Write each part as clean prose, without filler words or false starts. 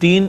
3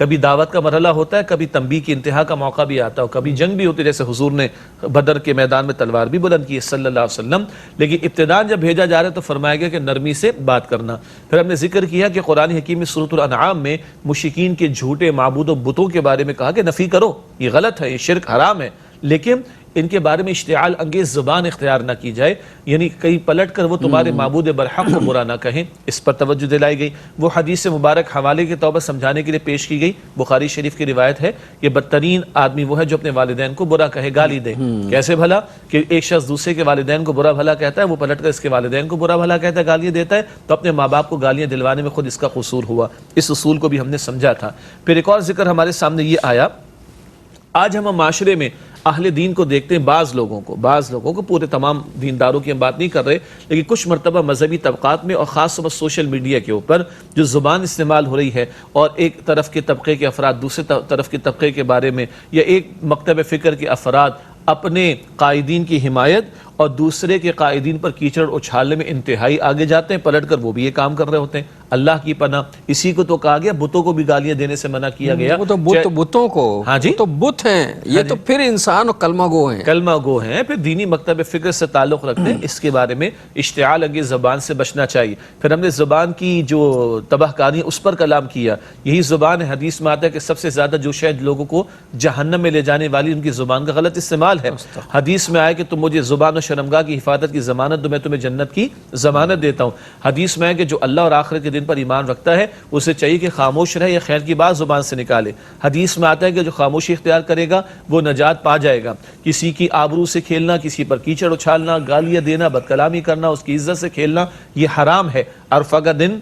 کبھی دعوت کا مرحلہ ہوتا ہے، کبھی تنبیہ کی انتہا کا موقع بھی آتا ہے، اور کبھی جنگ بھی ہوتی ہے، جیسے حضور نے بدر کے میدان میں تلوار بھی بلند کی ہے صلی اللہ علیہ وسلم۔ لیکن ابتداءً جب بھیجا جا رہا ہے تو فرمایا گیا کہ نرمی سے بات کرنا۔ پھر ہم نے ذکر کیا کہ قرآن حکیم میں سورۃ الانعام میں مشرکین کے جھوٹے معبود و بتوں کے بارے میں کہا کہ نفی کرو، یہ غلط ہے، یہ شرک حرام ہے، لیکن ان کے بارے میں اشتعال انگیز زبان اختیار نہ کی جائے، یعنی کہیں پلٹ کر وہ تمہارے معبود برحق کو برا نہ کہیں، اس پر توجہ دلائی گئی۔ وہ حدیث مبارک حوالے کے طور پر سمجھانے کے لیے پیش کی گئی، بخاری شریف کی روایت ہے کہ بدترین آدمی وہ ہے جو اپنے والدین کو برا کہے، گالی دے۔ کیسے بھلا کہ ایک شخص دوسرے کے والدین کو برا بھلا کہتا ہے، وہ پلٹ کر اس کے والدین کو برا بھلا کہتا ہے، گالیاں دیتا ہے، تو اپنے ماں باپ کو گالیاں دلوانے میں خود اس کا قصور ہوا۔ اس اصول کو بھی ہم نے سمجھا تھا۔ پھر ایک اور ذکر ہمارے سامنے یہ آیا، آج ہم معاشرے میں اہل دین کو دیکھتے ہیں، بعض لوگوں کو، پورے تمام دینداروں کی ہم بات نہیں کر رہے، لیکن کچھ مرتبہ مذہبی طبقات میں اور خاص طور پر سوشل میڈیا کے اوپر جو زبان استعمال ہو رہی ہے، اور ایک طرف کے طبقے کے افراد دوسرے طرف کے طبقے کے بارے میں، یا ایک مکتب فکر کے افراد اپنے قائدین کی حمایت اور دوسرے کے قائدین پر کیچڑ اچھالنے میں انتہائی آگے جاتے ہیں، پلٹ کر وہ بھی یہ کام کر رہے ہوتے ہیں۔ اللہ کی پناہ، اسی کو تو کہا گیا، بتوں کو بھی گالیاں دینے سے منع کیا گیا۔ وہ تو بتوں کو، ہاں جی، وہ تو بت ہیں، یہ تو پھر انسان اور کلمہ گو ہیں، کلمہ گو ہیں، پھر دینی مکتب فکر سے تعلق رکھتے ہیں، اس کے بارے میں اشتعال انگیز زبان سے بچنا چاہیے۔ پھر ہم نے زبان کی جو تباہ کاری ہے اس پر کلام کیا۔ یہی زبان ہے، حدیث میں آتا ہے کہ سب سے زیادہ جو شاید لوگوں کو جہنم میں لے جانے والی ان کی زبان کا غلط استعمال ہے۔ حدیث میں آیا کہ تم مجھے زبان و شرمگاہ کی حفاظت کی ضمانت دو، میں تمہیں جنت کی ضمانت دیتا ہوں۔ حدیث میں ہے کہ جو اللہ اور آخرت کے دن پر ایمان رکھتا ہے اسے چاہیے کہ خاموش رہے یا خیر کی بات زبان سے نکالے۔ حدیث میں آتا ہے کہ جو خاموشی اختیار کرے گا وہ نجات پا جائے گا۔ کسی کی آبرو سے کھیلنا، کسی پر کیچڑ اچھالنا، گالیاں دینا، بد کلامی کرنا، اس کی عزت سے کھیلنا، یہ حرام ہے۔ عرفہ کا دن،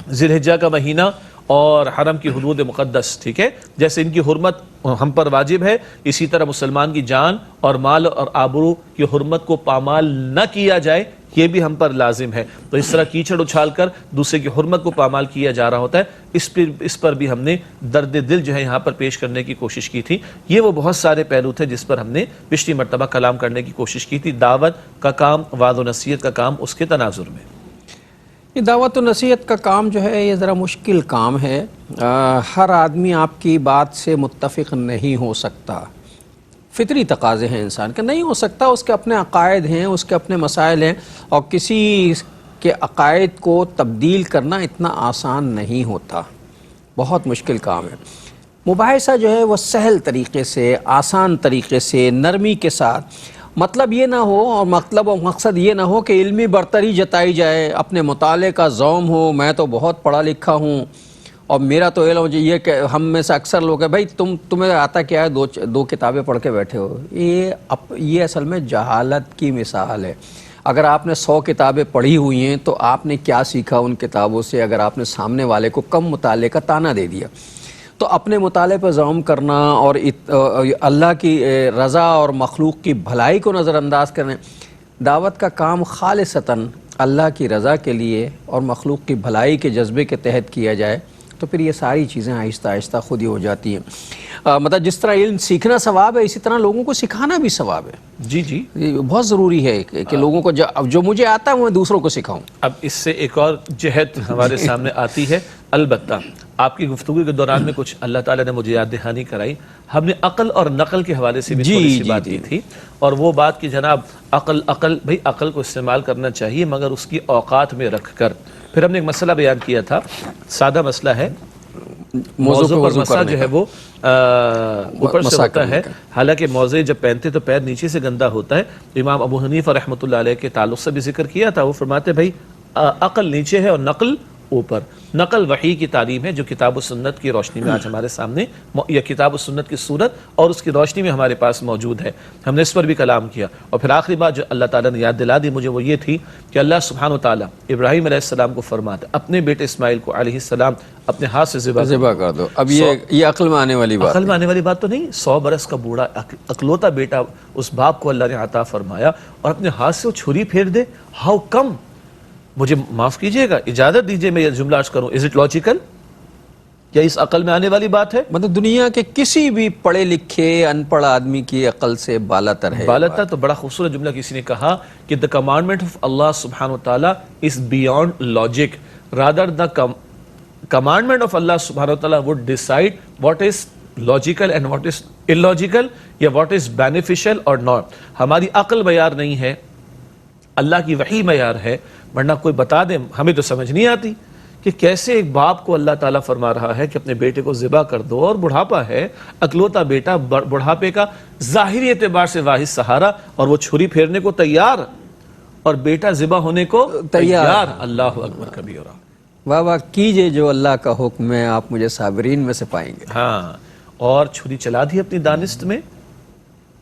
ذی الحجہ کا مہینہ اور حرم کی حدود مقدس، ٹھیک ہے، جیسے ان کی حرمت ہم پر واجب ہے، اسی طرح مسلمان کی جان اور مال اور آبرو کی حرمت کو پامال نہ کیا جائے، یہ بھی ہم پر لازم ہے۔ تو اس طرح کیچڑ اچھال کر دوسرے کی حرمت کو پامال کیا جا رہا ہوتا ہے، اس پر بھی ہم نے درد دل جو ہے یہاں پر پیش کرنے کی کوشش کی تھی۔ یہ وہ بہت سارے پہلو تھے جس پر ہم نے پچھلی مرتبہ کلام کرنے کی کوشش کی تھی۔ دعوت کا کام، وعظ و نصیحت کا کام، اس کے تناظر میں یہ دعوت و نصیحت کا کام جو ہے یہ ذرا مشکل کام ہے۔ ہر آدمی آپ کی بات سے متفق نہیں ہو سکتا، فطری تقاضے ہیں انسان کے، نہیں ہو سکتا، اس کے اپنے عقائد ہیں، اس کے اپنے مسائل ہیں، اور کسی کے عقائد کو تبدیل کرنا اتنا آسان نہیں ہوتا، بہت مشکل کام ہے۔ مباحثہ جو ہے وہ سہل طریقے سے، آسان طریقے سے، نرمی کے ساتھ، مطلب یہ نہ ہو اور مطلب و مقصد یہ نہ ہو کہ علمی برتری جتائی جائے، اپنے مطالعے کا زوم ہو، میں تو بہت پڑھا لکھا ہوں اور میرا تو علم، یہ کہ ہم میں سے اکثر لوگ ہیں بھائی تمہیں آتا کیا ہے، دو کتابیں پڑھ کے بیٹھے ہو۔ یہ اصل میں جہالت کی مثال ہے۔ اگر آپ نے 100 کتابیں پڑھی ہوئی ہیں تو آپ نے کیا سیکھا ان کتابوں سے، اگر آپ نے سامنے والے کو کم مطالعے کا طعنہ دے دیا؟ تو اپنے مطالعے پر زوم کرنا اور اللہ کی رضا اور مخلوق کی بھلائی کو نظر انداز کرنے، دعوت کا کام خالصتاً اللہ کی رضا کے لیے اور مخلوق کی بھلائی کے جذبے کے تحت کیا جائے تو پھر یہ ساری چیزیں آہستہ آہستہ خود ہی ہو جاتی ہیں۔ مطلب جس طرح علم سیکھنا ثواب ہے، اسی طرح لوگوں کو سکھانا بھی ثواب ہے۔ جی جی، یہ بہت ضروری ہے کہ لوگوں کو جو مجھے آتا ہے وہ میں دوسروں کو سکھاؤں۔ اب اس سے ایک اور جہت ہمارے سامنے آتی ہے۔ البتہ آپ کی گفتگو کے دوران میں کچھ اللہ تعالیٰ نے مجھے یاد دہانی کرائی، ہم نے عقل اور نقل کے حوالے سے بھی تھوڑی سی بات کی تھی، اور وہ بات کہ جناب عقل بھائی عقل کو استعمال کرنا چاہیے مگر اس کی اوقات میں رکھ کر۔ پھر ہم نے ایک مسئلہ بیان کیا تھا، سادہ مسئلہ ہے، موضوع پر مسا جو ہے وہ اوپر سے ہوتا ہے، حالانکہ موضع جب پہنتے تو پیر نیچے سے گندا ہوتا ہے۔ امام ابو حنیفہ رحمۃ اللہ علیہ کے تعلق سے بھی ذکر کیا تھا، وہ فرماتے بھائی عقل نیچے ہے اور نقل اوپر۔ نقل وحی کی تعلیم ہے جو کتاب و سنت کی روشنی میں آج ہمارے سامنے، یا کتاب و سنت کی صورت اور اس کی روشنی میں ہمارے پاس موجود ہے، ہم نے اس پر بھی کلام کیا۔ اور پھر آخری بات جو اللہ تعالیٰ نے یاد دلا دی مجھے وہ یہ تھی کہ اللہ سبحانہ و تعالیٰ ابراہیم علیہ السلام کو فرماتا اپنے بیٹے اسماعیل کو علیہ السلام اپنے ہاتھ سے ذبح کر دو۔ اب یہ عقل میں آنے والی بات، عقل میں آنے والی بات تو نہیں، 100 برس کا بوڑھا اکلوتا بیٹا اس باپ کو اللہ نے عطا فرمایا اور اپنے ہاتھ سے وہ چھری پھیر دے، ہاؤ کم؟ مجھے معاف کیجئے گا، اجازت دیجئے میں یہ جملہ عرض کروں، از اٹ لاجیکل؟ کیا اس عقل میں آنے والی بات ہے؟ مطلب دنیا کے کسی بھی پڑھے لکھے ان پڑھ آدمی کی عقل سے بالاتر ہے۔ بالاتر تو بڑا خوبصورت جملہ کسی نے کہا کہ the commandment of Allah subhanahu wa ta'ala is beyond logic, rather commandment of Allah subhanahu wa ta'ala would decide what is logical and what is illogical, یا what is beneficial or not. ہماری عقل معیار نہیں ہے, اللہ کی وحی معیار ہے. ورنہ کوئی بتا دے, ہمیں تو سمجھ نہیں آتی کہ کیسے ایک باپ کو اللہ تعالیٰ فرما رہا ہے کہ اپنے بیٹے کو ذبح کر دو, اور بڑھاپا ہے, اکلوتا بیٹا, بڑھاپے کا ظاہری اعتبار سے واحد سہارا, اور وہ چھری پھیرنے کو تیار اور بیٹا ذبح ہونے کو تیار. اللہ اکبر کبیرہ. واہ واہ کیجئے جو اللہ کا حکم ہے, آپ مجھے صابرین میں سے پائیں گے. ہاں, اور چھری چلا دی اپنی دانست میں,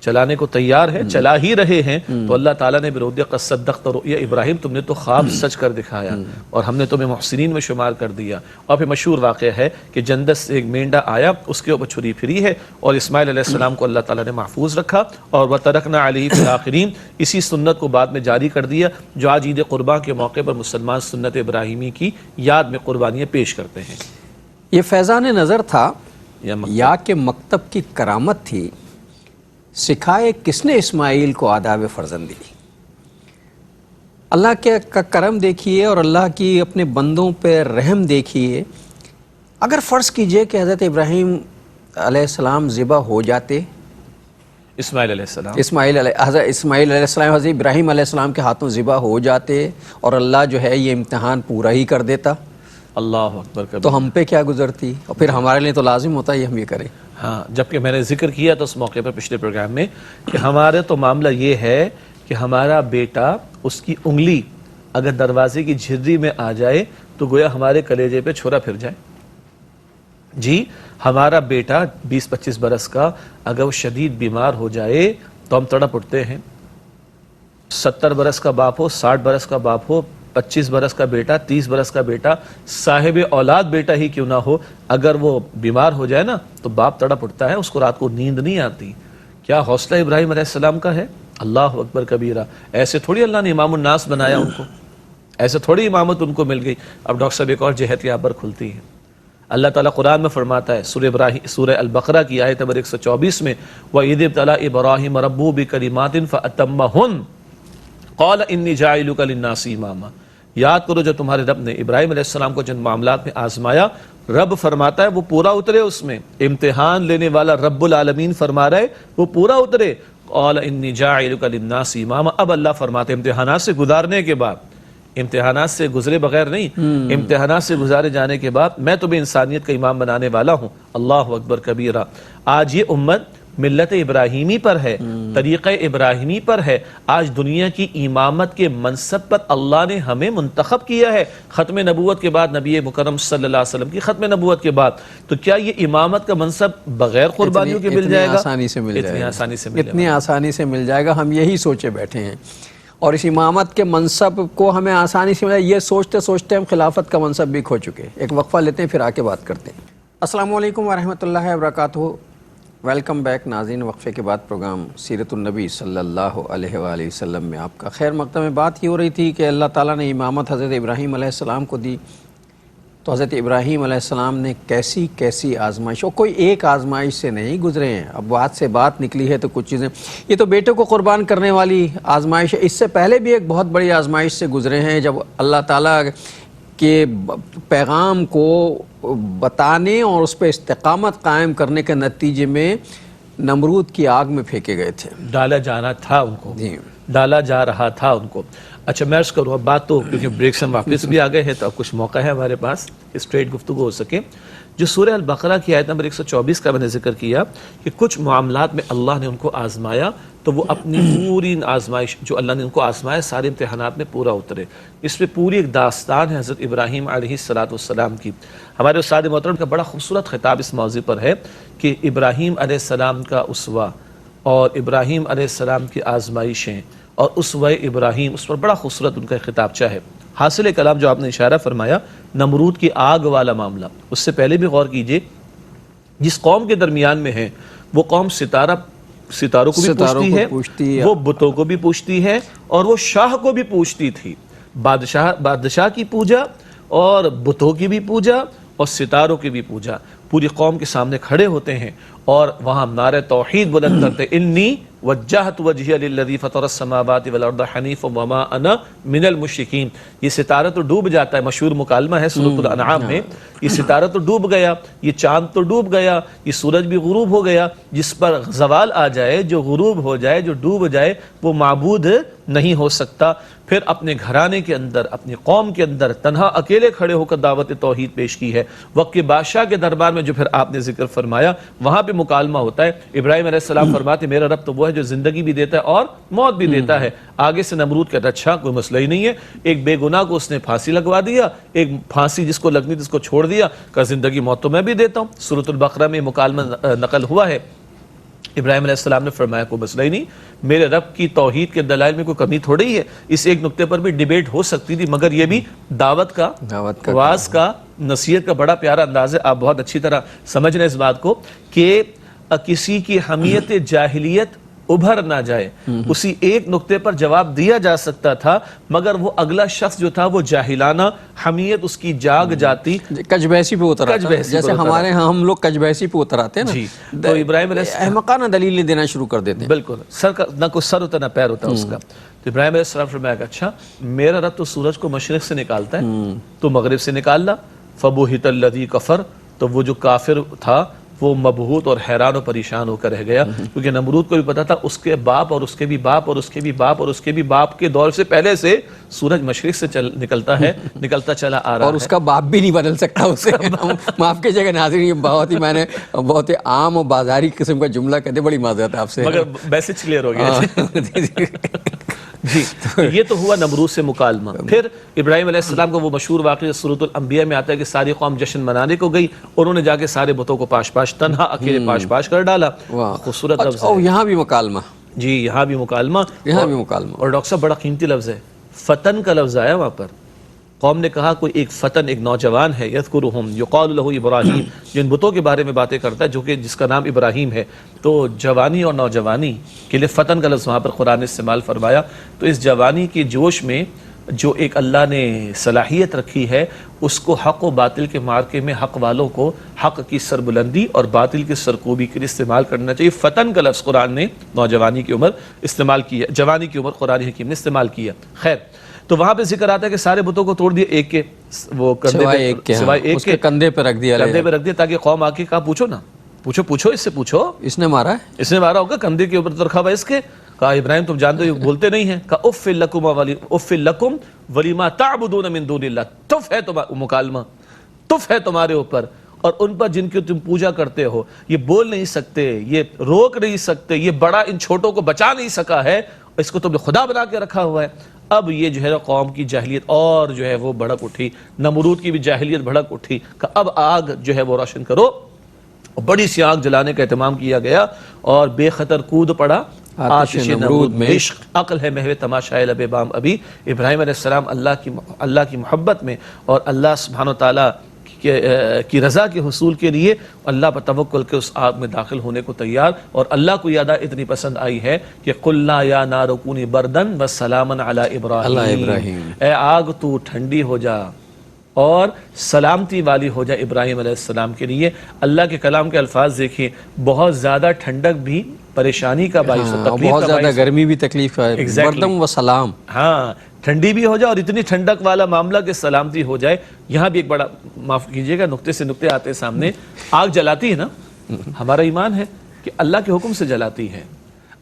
چلانے کو تیار ہے, چلا ہی رہے ہیں. تو اللہ تعالیٰ نے برودیہ قد صدقت رؤیا ابراہیم, تم نے تو خواب سچ کر دکھایا اور ہم نے تمہیں محسنین میں شمار کر دیا. اور پھر مشہور واقعہ ہے کہ جندت سے ایک مینڈا آیا, اس کے اوپر چھری پھری ہے, اور اسماعیل علیہ السلام کو اللہ تعالیٰ نے محفوظ رکھا, اور وَتَرَكْنَا عَلَيْهِ فِي الْآخِرِينَ, اسی سنت کو بعد میں جاری کر دیا, جو آج عید قرباں کے موقع پر مسلمان سنت ابراہیمی کی یاد میں قربانیاں پیش کرتے ہیں. یہ فیضان نظر تھا یا یا کہ مکتب کی کرامت تھی, سکھائے کس نے اسماعیل کو آداب فرزندی. اللہ کے کا کرم دیکھیے اور اللہ کی اپنے بندوں پہ رحم دیکھیے. اگر فرض کیجئے کہ حضرت ابراہیم علیہ السلام ذبح ہو جاتے, اسماعیل علیہ السلام حضرت اسماعیل علیہ السلام حضرت ابراہیم علیہ السلام کے ہاتھوں ذبح ہو جاتے, اور اللہ جو ہے یہ امتحان پورا ہی کر دیتا, اللہ اکبر کبیر. تو ہم پہ کیا گزرتی, اور پھر ہمارے لیے تو لازم ہوتا ہے ہم یہ کریں. ہاں, جبکہ میں نے ذکر کیا تھا اس موقع پر پچھلے پروگرام میں کہ ہمارے تو معاملہ یہ ہے کہ ہمارا بیٹا, اس کی انگلی اگر دروازے کی جھرری میں آ جائے تو گویا ہمارے کلیجے پہ چھرا پھر جائے. جی, ہمارا بیٹا 20-25 برس کا اگر وہ شدید بیمار ہو جائے تو ہم تڑپ اٹھتے ہیں. 70 برس کا باپ ہو, 60 برس کا باپ ہو, 25 برس کا بیٹا, 30 برس کا بیٹا, صاحب اولاد بیٹا ہی کیوں نہ ہو, اگر وہ بیمار ہو جائے نا تو باپ تڑپ اٹھتا ہے, اس کو رات کو نیند نہیں آتی. کیا حوصلہ ابراہیم علیہ السلام کا ہے. اللہ اکبر کبیرہ. ایسے تھوڑی اللہ نے امام الناس بنایا ان کو, ایسے تھوڑی امامت ان کو مل گئی. اب ڈاکٹر صاحب ایک اور جہت یہاں پر کھلتی ہے. اللہ تعالیٰ قرآن میں فرماتا ہے سورہ البقرہ کی آیت نمبر 124 میں, وَإِذِ ابْتَلَىٰ إِبْرَاهِيمَ رَبُّهُ بِكَلِمَاتٍ فَأَتَمَّهُنَّ قَالَ إِنِّي جَاعِلُكَ لِلنَّاسِ إِمَامًا. یاد کرو جو تمہارے رب نے ابراہیم علیہ السلام کو جن معاملات میں آزمایا, رب فرماتا ہے وہ پورا اترے اس میں. امتحان لینے والا رب العالمین فرما رہا ہے وہ پورا اترے. قال انی جاعلک للناس اماما. اب اللہ فرماتے ہیں امتحانات سے گزارنے کے بعد, امتحانات سے گزرے بغیر نہیں, امتحانات سے گزارے جانے کے بعد میں تمہیں انسانیت کا امام بنانے والا ہوں. اللہ اکبر کبیرہ. آج یہ امت ملت ابراہیمی پر ہے, طریقہ ابراہیمی پر ہے. آج دنیا کی امامت کے منصب پر اللہ نے ہمیں منتخب کیا ہے. ختم نبوت کے بعد, نبی مکرم صلی اللہ علیہ وسلم کی ختم نبوت کے بعد, تو کیا یہ امامت کا منصب بغیر قربانیوں کے مل جائے گا؟ آسانی سے مل جائے گا, اتنی آسانی سے مل جائے گا. ہم یہی سوچے بیٹھے ہیں, اور اس امامت کے منصب کو ہمیں آسانی سے ملا, یہ سوچتے سوچتے ہم خلافت کا منصب بھی کھو چکے. ایک وقفہ لیتے ہیں, پھر آ کے بات کرتے ہیں. السلام علیکم ورحمۃ اللہ وبرکاتہ. ویلکم بیک ناظرین. وقفے کے بعد پروگرام سیرت النبی صلی اللہ علیہ وآلہ وسلم میں آپ کا خیر مقدم. میں بات یہ ہو رہی تھی کہ اللہ تعالیٰ نے امامت حضرت ابراہیم علیہ السلام کو دی, تو حضرت ابراہیم علیہ السلام نے کیسی کیسی آزمائش, اور کوئی ایک آزمائش سے نہیں گزرے ہیں. اب بات سے بات نکلی ہے تو کچھ چیزیں, یہ تو بیٹے کو قربان کرنے والی آزمائش ہے. اس سے پہلے بھی ایک بہت بڑی آزمائش سے گزرے ہیں, جب اللہ تعالیٰ کے پیغام کو بتانے اور اس پہ استقامت قائم کرنے کے نتیجے میں نمرود کی آگ میں پھینکے گئے تھے. ڈالا جانا تھا ان کو, جی ڈالا جا رہا تھا ان کو. اچھا میں عرض کروں, اب بات تو کیونکہ بریک سے واپس بھی آ گئے ہیں تو اب کچھ موقع ہے ہمارے پاس کہ اسٹریٹ گفتگو ہو سکے. جو سورہ البقرہ کی آیت نمبر 124 کا میں نے ذکر کیا کہ کچھ معاملات میں اللہ نے ان کو آزمایا, تو وہ اپنی پوری آزمائش جو اللہ نے ان کو آزمایا سارے امتحانات میں پورا اترے. اس پہ پوری ایک داستان ہے حضرت ابراہیم علیہ السلام کی. ہمارے استاد محترم کا بڑا خوبصورت خطاب اس موضوع پر ہے کہ ابراہیم علیہ السلام کا اسوہ اور ابراہیم علیہ السلام کی آزمائشیں اور اسوہ ابراہیم, اس پر بڑا خوبصورت ان کا خطابچہ ہے. حاصل کلام جو آپ نے اشارہ فرمایا نمرود کی آگ والا معاملہ, اس سے پہلے بھی غور کیجئے جس قوم کے درمیان میں ہے وہ قوم ستاروں کو بھی پوچھتی ہے, وہ بتوں کو بھی پوچھتی ہے, اور وہ شاہ کو بھی پوچھتی تھی. بادشاہ کی پوجا اور بتوں کی بھی پوجا اور ستاروں کی بھی پوجا. پوری قوم کے سامنے کھڑے ہوتے ہیں اور وہاں نعرہ توحید بلند کرتے, انی وجہت وجہی للذی فطر السماوات والارض حنیفا وما انا من المشرکین. یہ ستارہ تو ڈوب جاتا ہے، مشہور مکالمہ ہے سورۃ الانعام میں. یہ ستارہ تو ڈوب گیا، یہ چاند تو ڈوب گیا، یہ سورج بھی غروب ہو گیا. جس پر زوال آ جائے، جو غروب ہو جائے، جو ڈوب جائے، وہ معبود نہیں ہو سکتا. پھر اپنے گھرانے کے اندر، اپنی قوم کے اندر تنہا اکیلے کھڑے ہو کر دعوت توحید پیش کی ہے. وقت کے بادشاہ کے دربار میں جو پھر آپ نے ذکر فرمایا، وہاں پہ مکالمہ ہوتا ہے. ابراہیم علیہ السلام فرماتے میرا رب تو وہ ہے جو زندگی بھی دیتا ہے اور موت بھی دیتا ہے. آگے سے نمرود کہتا اچھا کوئی مسئلہ ہی نہیں ہے. ایک بے گناہ کو اس نے پھانسی لگوا دیا، ایک پھانسی جس کو لگنی تھی اس کو چھوڑ دیا، کہ زندگی موت تو میں بھی دیتا ہوں. سورۃ البقرہ میں مکالمہ نقل ہوا ہے. ابراہیم علیہ السلام نے فرمایا کوئی مسئلہ ہی نہیں، میرے رب کی توحید کے دلائل میں کوئی کمی تھوڑی ہی ہے. اس ایک نقطے پر بھی ڈیبیٹ ہو سکتی تھی، مگر یہ بھی دعوت کا، واز کا، نصیحت کا بڑا پیارا انداز ہے. آپ بہت اچھی طرح سمجھ رہے ہیں اس بات کو کہ کسی کی حمیت جاہلیت ابھر نہ جائے. اسی ایک نقطے پر جواب دیا جا سکتا تھا، مگر وہ اگلا شخص جو تھا وہ جاہلانہ حمیت اس کی جاگ جاتی، کج بحثی پہ اتر آتا ہے. جیسے ہمارے ہاں ہم لوگ کج بحثی پہ اتر آتے ہیں نا، جی. تو ابراہیم علیہ السلام احمقانہ دلیلیں دینا شروع کر دیتے ہیں. بالکل سر کا نہ کوئی سر ہوتا نہ پیر ہوتا اس کا. تو ابراہیم علیہ السلام فرمایا کہ اچھا میرا رب تو سورج کو مشرق سے نکالتا ہے، تو مغرب سے نکال لا. فبہت الذی کفر، تو وہ جو کافر تھا وہ مبہوت اور حیران و پریشان ہو کر رہ گیا، کیونکہ نمرود کو بھی پتا تھا اس کے باپ اور اس کے بھی باپ اور اس کے بھی باپ اور اس کے بھی باپ کے دور سے پہلے سے سورج مشرق سے نکلتا ہے، نکلتا چلا آ رہا ہے، اور اس کا باپ بھی نہیں بدل سکتا اسے. معاف کیجیے گا ناظرین، یہ بہت ہی میں نے بہت ہی عام اور بازاری قسم کا جملہ کہتے، بڑی معذرت ہے آپ سے، مگر میسج کلیئر ہو گیا. جی یہ تو ہوا نمرود سے مکالمہ. پھر ابراہیم علیہ السلام کو وہ مشہور واقعہ سورۃ الانبیاء میں آتا ہے کہ ساری قوم جشن منانے کو گئی، انہوں نے جا کے سارے بتوں کو پاش پاش تنہا اکیلے پاش پاش کر ڈالا. خوبصورت لفظ ہے. یہاں بھی مکالمہ، جی یہاں بھی مکالمہ، یہاں بھی مکالمہ. اور ڈاکٹر صاحب بڑا قیمتی لفظ ہے، فتن کا لفظ آیا وہاں پر. قوم نے کہا کوئی ایک فتن، ایک نوجوان ہے، یذکرہم یقال لہ ابراہیم، جو ان بتوں کے بارے میں باتیں کرتا ہے، جو کہ جس کا نام ابراہیم ہے. تو جوانی اور نوجوانی کے لیے فتن کا لفظ وہاں پر قرآن نے استعمال فرمایا. تو اس جوانی کے جوش میں جو ایک اللہ نے صلاحیت رکھی ہے، اس کو حق و باطل کے مارکے میں حق والوں کو حق کی سربلندی اور باطل کی سرکوبی کے لیے استعمال کرنا چاہیے. فتن کا لفظ قرآن نے نوجوانی کی عمر استعمال کیا، جوانی کی عمر قرآن حکیم نے استعمال کیا. خیر، تو وہاں پہ ذکر آتا ہے کہ سارے بتوں کو توڑ دیا، ایک کے وہ سوائے ایک کے کندھے پہ رکھ دیا، کندھے پہ رکھ دیا، تاکہ قوم آ کے کہا پوچھو نا، پوچھو اس سے پوچھو، اس نے مارا ہے، اس نے مارا ہوگا، کندھے کے اوپر تو رکھا ہوا اس کے. کہا ابراہیم تم جانتے ہو بولتے نہیں ہیں. کہا اف لکم ولما تعبدون من دون اللہ، تف ہے تمہارا مکالمہ، تف ہے تمہارے اوپر اور ان پر جن کی تم پوجا کرتے ہو. یہ بول نہیں سکتے، یہ روک نہیں سکتے، یہ بڑا ان چھوٹوں کو بچا نہیں سکا ہے، اس کو تم نے خدا بنا کے رکھا ہوا ہے. اب یہ جو ہے قوم کی جاہلیت اور جو ہے وہ بھڑک اٹھی، نمرود کی بھی جاہلیت بھڑک اٹھی کہ اب آگ جو ہے وہ روشن کرو. بڑی سی آگ جلانے کا اہتمام کیا گیا اور بے خطر کود پڑا آتش نمرود میں. عشق عقل ہے محو تماشائے لب بام ابھی. ابراہیم علیہ السلام اللہ کی محبت میں اور اللہ سبحانہ و تعالیٰ کی رضا کے حصول کے لیے اللہ پر توکل کے اس آگ میں داخل ہونے کو تیار. اور اللہ کو یاد اتنی پسند آئی ہے کہ قلنا یا نار کونی بردن وسلاما علی ابراہیم، اے آگ تو ٹھنڈی ہو جا اور سلامتی والی ہو جائے ابراہیم علیہ السلام کے لیے. اللہ کے کلام کے الفاظ دیکھیں، بہت زیادہ ٹھنڈک بھی پریشانی کا باعث ہو، تکلیف بہت کا زیادہ باعث، گرمی بھی تکلیف کا ہے، بردم و سلام. ہاں ٹھنڈی بھی ہو جائے اور اتنی ٹھنڈک والا معاملہ کہ سلامتی ہو جائے. یہاں بھی ایک بڑا، معاف کیجئے گا نقطے سے نقطے آتے سامنے. آگ جلاتی ہے نا، ہمارا ایمان ہے کہ اللہ کے حکم سے جلاتی ہے.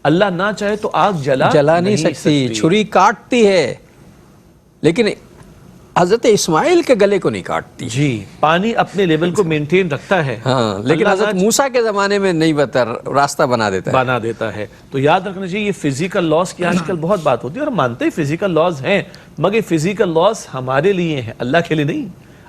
اللہ نہ چاہے تو آگ جلا نہیں سکتی، چھری کاٹتی ہے لیکن حضرت اسماعیل کے گلے کو نہیں کاٹتی. جی پانی اپنے لیول کو مینٹین رکھتا ہے، ہاں، لیکن حضرت موسیٰ کے زمانے میں نہیں راستہ بنا دیتا ہے. تو یاد رکھنا چاہیے یہ فزیکل لاز کی آج کل بہت بات ہوتی ہے، اور مانتے ہی فزیکل لاز ہیں، مگر فزیکل لاز ہمارے لیے ہیں، اللہ کے لیے نہیں.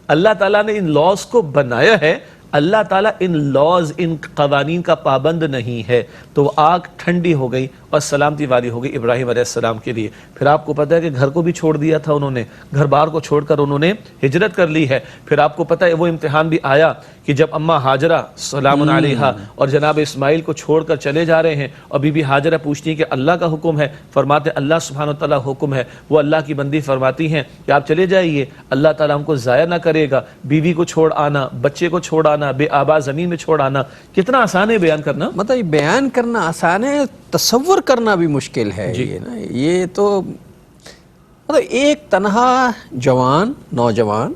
اللہ تعالیٰ نے ان لاز کو بنایا ہے، اللہ تعالیٰ ان لاز، ان قوانین کا پابند نہیں ہے. تو وہ آگ ٹھنڈی ہو گئی اور سلامتی والی ہو گئی ابراہیم علیہ السلام کے لیے. پھر آپ کو پتہ ہے کہ گھر کو بھی چھوڑ دیا تھا انہوں نے، گھر بار کو چھوڑ کر انہوں نے ہجرت کر لی ہے. پھر آپ کو پتہ ہے وہ امتحان بھی آیا کہ جب اماں ہاجرہ سلام علیہا اور جناب اسماعیل کو چھوڑ کر چلے جا رہے ہیں اور بی بی ہاجرہ پوچھتی ہیں کہ اللہ کا حکم ہے، فرماتے اللہ سبحانہ وتعالیٰ حکم ہے. وہ اللہ کی بندی فرماتی ہیں کہ آپ چلے جائیے، اللہ تعالیٰ ہم کو ضائع نہ کرے گا، بیوی کو چھوڑ آنا، بچے کو چھوڑ آنا آنا، بے آبا زمین میں چھوڑ آنا، کتنا آسان ہے بیان کرنا. مطلب یہ بیان کرنا آسان ہے، تصور کرنا بھی مشکل ہے. یہ نا یہ تو مطلب ایک تنہا جوان نوجوان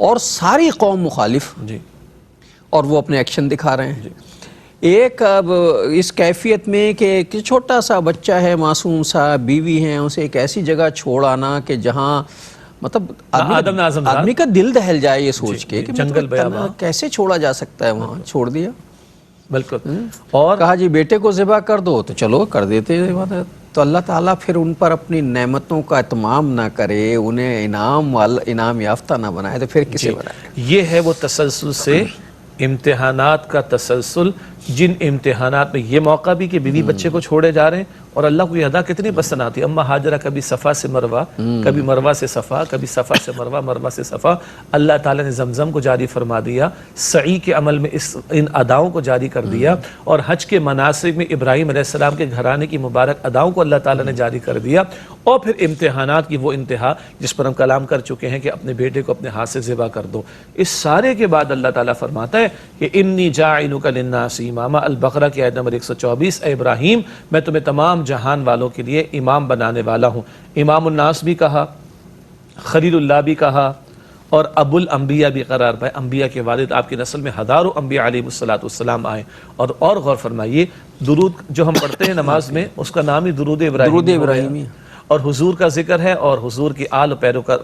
اور ساری قوم مخالف، جی، اور وہ اپنے ایکشن دکھا رہے ہیں. ایک اب اس کیفیت میں کہ چھوٹا سا بچہ ہے، معصوم سا، بیوی ہیں، اسے ایک ایسی جگہ چھوڑ آنا کہ جہاں مطلب آدمی کا دل دہل جائے یہ سوچ کے کہ جنگل بیاباں کیسے چھوڑا جا سکتا ہے. وہاں چھوڑ دیا، بالکل، اور کہا جی بیٹے کو ذبح کر دو، تو چلو کر دیتے. تو اللہ تعالیٰ پھر ان پر اپنی نعمتوں کا اتمام نہ کرے، انہیں انعام یافتہ نہ بنائے، تو پھر کسے بنائے؟ یہ ہے وہ تسلسل سے امتحانات کا تسلسل، جن امتحانات میں یہ موقع بھی کہ بیوی بچے کو چھوڑے جا رہے ہیں، اور اللہ کو یہ ادا کتنی پسند آتی ہے. اما ہاجرہ کبھی صفا سے مروہ، کبھی مروہ سے صفا، کبھی صفا سے مروہ، مروہ سے صفا. اللہ تعالیٰ نے زمزم کو جاری فرما دیا، سعی کے عمل میں ان اداؤں کو جاری کر دیا، اور حج کے مناسک میں ابراہیم علیہ السلام کے گھرانے کی مبارک اداؤں کو اللہ تعالیٰ نے جاری کر دیا. اور پھر امتحانات کی وہ انتہا جس پر ہم کلام کر چکے ہیں کہ اپنے بیٹے کو اپنے ہاتھ سے ذبح کر دو. اس سارے کے بعد اللہ تعالیٰ فرماتا ہے کہ انی جاعلک للناس اماما. البقرہ کی آیت نمبر 124. اے ابراہیم میں تمہیں تمام جہان والوں کے لیے امام بنانے والا ہوں. امام الناس بھی کہا، خلیل اللہ بھی کہا، اور ابو الانبیاء بھی قرار پائے. انبیاء کے والد، آپ کی نسل میں ہزاروں انبیاء علیہ السلام آئے. اور غور فرمائیے، درود جو ہم پڑھتے ہیں نماز میں، اس کا نام ہی درود ابراہیمی، اور حضور کا ذکر ہے، اور حضور کی آل و